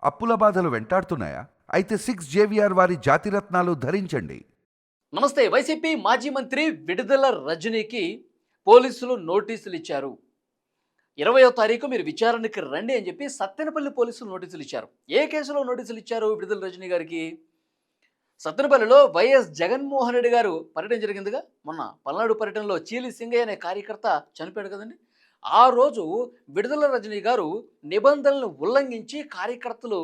అప్పుల బాధలు వెంటాడుతున్నాయా? అయితే 6 JVR వారి జాతిరత్నాలు ధరించండి. నమస్తే. వైసీపీ మాజీ మంత్రి విడుదల రజనీకి పోలీసులు నోటీసులు ఇచ్చారు. 20వ తారీఖు మీరు విచారణకి రండి అని చెప్పి సత్తెనపల్లి పోలీసులు నోటీసులు ఇచ్చారు. ఏ కేసులో నోటీసులు ఇచ్చారు విడుదల రజనీ గారికి? సత్తెనపల్లిలో వైఎస్ జగన్మోహన్ రెడ్డి గారు పర్యటన జరిగిందిగా. మొన్న పల్నాడు పర్యటనలో చీలి సింగయ్య అనే కార్యకర్త చనిపోయాడు కదండి. ఆ రోజు విడుదల రజనీ గారు నిబంధనలను ఉల్లంఘించి కార్యకర్తలు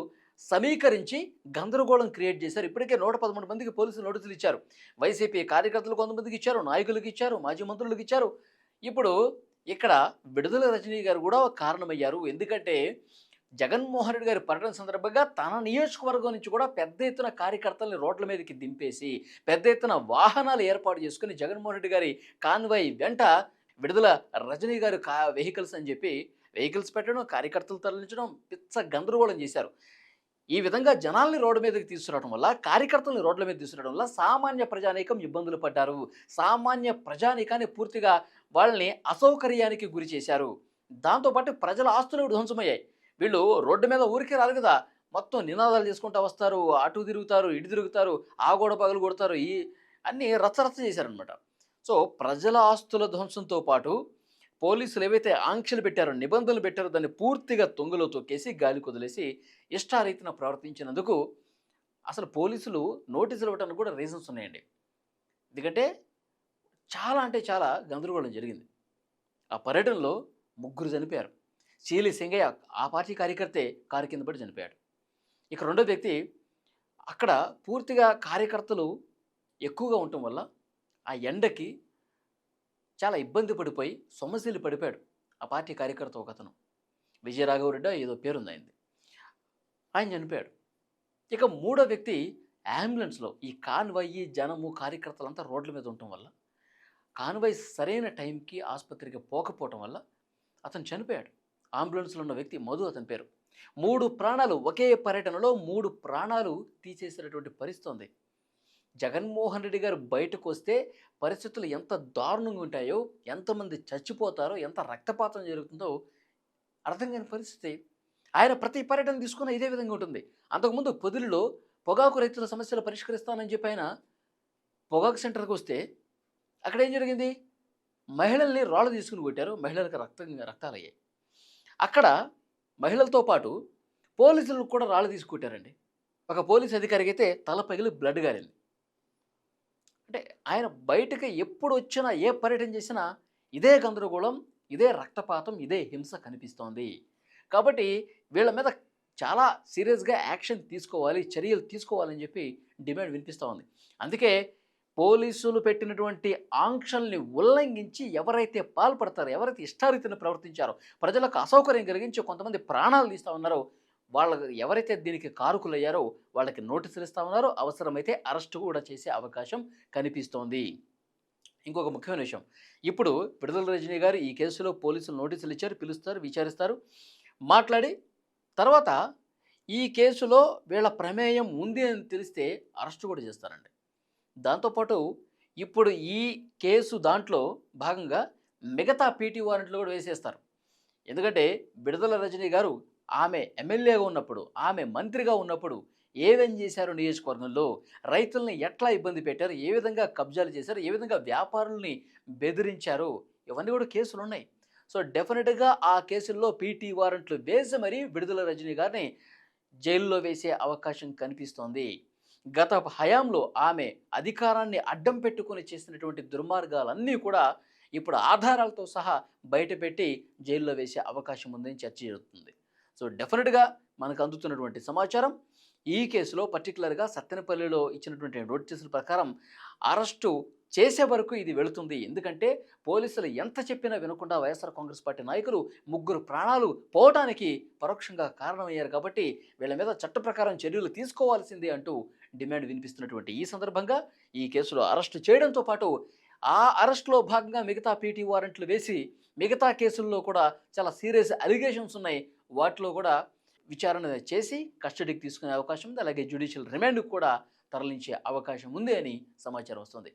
సమీకరించి గందరగోళం క్రియేట్ చేశారు. ఇప్పటికే 113 మందికి పోలీసులు నోటీసులు ఇచ్చారు. వైసీపీ కార్యకర్తలు కొంతమందికి ఇచ్చారు, నాయకులకు ఇచ్చారు, మాజీ మంత్రులకు ఇచ్చారు. ఇప్పుడు ఇక్కడ విడుదల రజనీ గారు కూడా కారణమయ్యారు. ఎందుకంటే జగన్మోహన్ రెడ్డి గారి పర్యటన సందర్భంగా తన నియోజకవర్గం నుంచి కూడా పెద్ద ఎత్తున కార్యకర్తల్ని రోడ్ల మీదకి దింపేసి పెద్ద ఎత్తున వాహనాలు ఏర్పాటు చేసుకుని జగన్మోహన్ రెడ్డి గారి కాన్వాయ్ వెంట విడుదల రజనీ గారు వెహికల్స్ అని చెప్పి వెహికల్స్ పెట్టడం, కార్యకర్తలు తరలించడం, పిచ్చ గందరగోళం చేశారు. ఈ విధంగా జనాల్ని రోడ్డు మీదకి తీసుకురావడం వల్ల, కార్యకర్తల్ని రోడ్ల మీద తీసుకురావడం వల్ల సామాన్య ప్రజానీకం ఇబ్బందులు పడ్డారు. సామాన్య ప్రజానీకాన్ని పూర్తిగా వాళ్ళని అసౌకర్యానికి గురి చేశారు. దాంతోపాటు ప్రజల ఆస్తులు ధ్వంసమయ్యాయి. వీళ్ళు రోడ్డు మీద ఊరికే రాదు కదా, మొత్తం నినాదాలు చేసుకుంటూ వస్తారు, అటు తిరుగుతారు, ఇటు తిరుగుతారు, ఆ గోడ పగలు కొడతారు, ఈ అన్నీ రచ్చరచ్చ చేశారనమాట. సో ప్రజల ఆస్తుల ధ్వంసంతో పాటు పోలీసులు ఏవైతే ఆంక్షలు పెట్టారో, నిబంధనలు పెట్టారో దాన్ని పూర్తిగా తొంగలో తొక్కేసి గాలి కుదిలేసి ఇష్టారీతిన ప్రవర్తించినందుకు అసలు పోలీసులు నోటీసులు ఇవ్వడానికి కూడా రీజన్స్ ఉన్నాయండి. ఎందుకంటే చాలా అంటే చాలా గందరగోళం జరిగింది. ఆ పర్యటనలో 3 చనిపోయారు. చీలి సింగయ్య ఆ పార్టీ కార్యకర్తే కారు కింద పడి చనిపోయాడు. ఇక రెండో వ్యక్తి అక్కడ పూర్తిగా కార్యకర్తలు ఎక్కువగా ఉండటం వల్ల ఆ ఎండకి చాలా ఇబ్బంది పడిపోయి సొమ్మసిల్లి పడిపోయాడు ఆ పార్టీ కార్యకర్త ఒకతను. విజయరాఘవరెడ్డి ఏదో పేరుంది ఆయనది. ఆయన చనిపోయాడు. ఇక మూడో వ్యక్తి అంబులెన్స్లో ఈ కాన్వాయి జనము కార్యకర్తలంతా రోడ్ల మీద ఉండటం వల్ల కాన్వాయ్ సరైన టైంకి ఆసుపత్రికి పోకపోవటం వల్ల అతను చనిపోయాడు. అంబులెన్స్లో ఉన్న వ్యక్తి మధు అతని పేరు. 3 ప్రాణాలు ఒకే పర్యటనలో 3 ప్రాణాలు తీసేసినటువంటి పరిస్థితి ఉంది. జగన్మోహన్ రెడ్డి గారు బయటకు వస్తే పరిస్థితులు ఎంత దారుణంగా ఉంటాయో, ఎంతమంది చచ్చిపోతారో, ఎంత రక్తపాతం జరుగుతుందో అర్థం కాని పరిస్థితి. ఆయన ప్రతి పర్యటన తీసుకున్న ఇదే విధంగా ఉంటుంది. అంతకుముందు పొదిలిలో పొగాకు రైతుల సమస్యలు పరిష్కరిస్తానని చెప్పి ఆయన పొగాకు సెంటర్కి వస్తే అక్కడ ఏం జరిగింది? మహిళల్ని రాళ్ళు తీసుకుని కొట్టారు. మహిళలకు రక్తాలయ్యాయి. అక్కడ మహిళలతో పాటు పోలీసులకు కూడా రాళ్ళు తీసుకొట్టారండి. ఒక పోలీస్ అధికారికి అయితే తల పగిలి బ్లడ్ గారింది. అంటే ఆయన బయటకు ఎప్పుడు వచ్చినా, ఏ పర్యటన చేసినా ఇదే గందరగోళం, ఇదే రక్తపాతం, ఇదే హింస కనిపిస్తోంది. కాబట్టి వీళ్ళ మీద చాలా సీరియస్గా యాక్షన్ తీసుకోవాలి, చర్యలు తీసుకోవాలని చెప్పి డిమాండ్ వినిపిస్తూ ఉంది. అందుకే పోలీసులు పెట్టినటువంటి ఆంక్షల్ని ఉల్లంఘించి ఎవరైతే పాల్పడతారో, ఎవరైతే ఇష్టారీతిని ప్రవర్తించారో, ప్రజలకు అసౌకర్యం కలిగించి కొంతమంది ప్రాణాలు తీస్తూ ఉన్నారో, వాళ్ళకి ఎవరైతే దీనికి కారకులయ్యారో వాళ్ళకి నోటీసులు ఇస్తూ ఉన్నారో, అవసరమైతే అరెస్టు కూడా చేసే అవకాశం కనిపిస్తోంది. ఇంకొక ముఖ్యమైన విషయం, ఇప్పుడు విడుదల రజనీ గారు ఈ కేసులో పోలీసులు నోటీసులు ఇచ్చారు, పిలుస్తారు, విచారిస్తారు, మాట్లాడి తర్వాత ఈ కేసులో వీళ్ళ ప్రమేయం ఉంది అని తెలిస్తే అరెస్టు కూడా చేస్తారండి. దాంతోపాటు ఇప్పుడు ఈ కేసు దాంట్లో భాగంగా మిగతా పీటీ వారెంట్లు కూడా వేసేస్తారు. ఎందుకంటే విడుదల రజనీ గారు ఆమె ఎమ్మెల్యేగా ఉన్నప్పుడు, ఆమె మంత్రిగా ఉన్నప్పుడు ఏమేం చేశారు, నియోజకవర్గంలో రైతుల్ని ఎట్లా ఇబ్బంది పెట్టారు, ఏ విధంగా కబ్జాలు చేశారు, ఏ విధంగా వ్యాపారుల్ని బెదిరించారు, ఇవన్నీ కూడా కేసులు ఉన్నాయి. సో డెఫినెట్గా ఆ కేసుల్లో పీటీ వారెంట్లు వేసి మరీ విడుదల రజనీ గారిని జైల్లో వేసే అవకాశం కనిపిస్తోంది. గత హయాంలో ఆమె అధికారాన్ని అడ్డం పెట్టుకుని చేసినటువంటి దుర్మార్గాలన్నీ కూడా ఇప్పుడు ఆధారాలతో సహా బయటపెట్టి జైల్లో వేసే అవకాశం ఉందని చర్చ జరుగుతుంది. సో డెఫినెట్గా మనకు అందుతున్నటువంటి సమాచారం ఈ కేసులో పర్టికులర్గా సత్తెనపల్లిలో ఇచ్చినటువంటి నోటీసుల ప్రకారం అరెస్టు చేసే వరకు ఇది వెళుతుంది. ఎందుకంటే పోలీసులు ఎంత చెప్పినా వినకుండా వైఎస్ఆర్ కాంగ్రెస్ పార్టీ నాయకులు 3 ప్రాణాలు పోవటానికి పరోక్షంగా కారణమయ్యారు. కాబట్టి వీళ్ళ మీద చట్ట ప్రకారం చర్యలు తీసుకోవాల్సిందే అంటూ డిమాండ్ వినిపిస్తున్నటువంటి ఈ సందర్భంగా ఈ కేసులో అరెస్టు చేయడంతో పాటు ఆ అరెస్టులో భాగంగా మిగతా పీటీ వారెంట్లు వేసి మిగతా కేసుల్లో కూడా చాలా సీరియస్ అలిగేషన్స్ ఉన్నాయి, వాటిలో కూడా విచారణ చేసి కస్టడీకి తీసుకునే అవకాశం ఉంది. అలాగే జ్యుడిషియల్ రిమాండ్కు కూడా తరలించే అవకాశం ఉంది అని సమాచారం వస్తుంది.